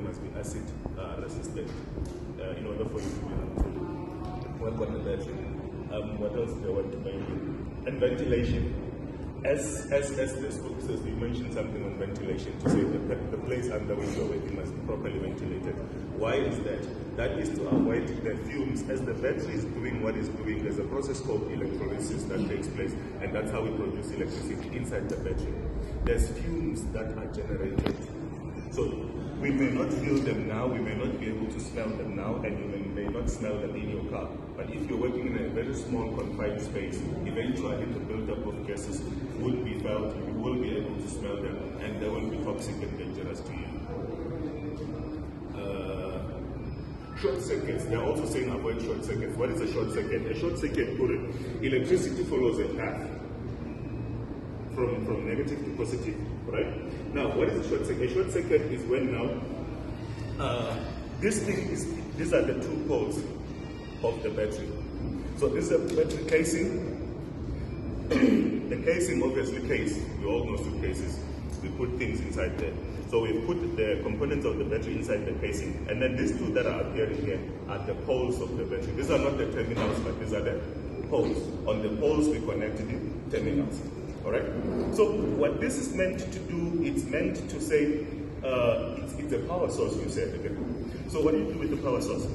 must be acid resistant in order for you to be able to work on the battery. What else do I want to mention? And ventilation. As this book says, we mentioned something on ventilation to say that the place under which you're working must be properly ventilated. Why is that? That is to avoid the fumes. As the battery is doing what it's doing, there's a process called electrolysis that takes place, and that's how we produce electricity inside the battery. There's fumes that are generated. So we may not feel them now, we may not be able to smell them now, and you may not smell them in your car. But if you're working in a very small confined space, eventually the buildup of gases will be felt, you will be able to smell them, and they will be toxic and dangerous to you. Short circuits, they're also saying avoid short circuits. What is a short circuit? A short circuit, electricity follows a path from negative to positive, right? Now, what is a short circuit? A short circuit is when now, these are the two poles of the battery. So this is a battery casing. The casing, obviously we all know suitcases. We put things inside there. So we put the components of the battery inside the casing, and then these two that are appearing here are the poles of the battery. These are not the terminals, but these are the poles. On the poles we connect the terminals. All right. So what this is meant to do, it's meant to say it's a power source. You said again. So what do you do with the power source?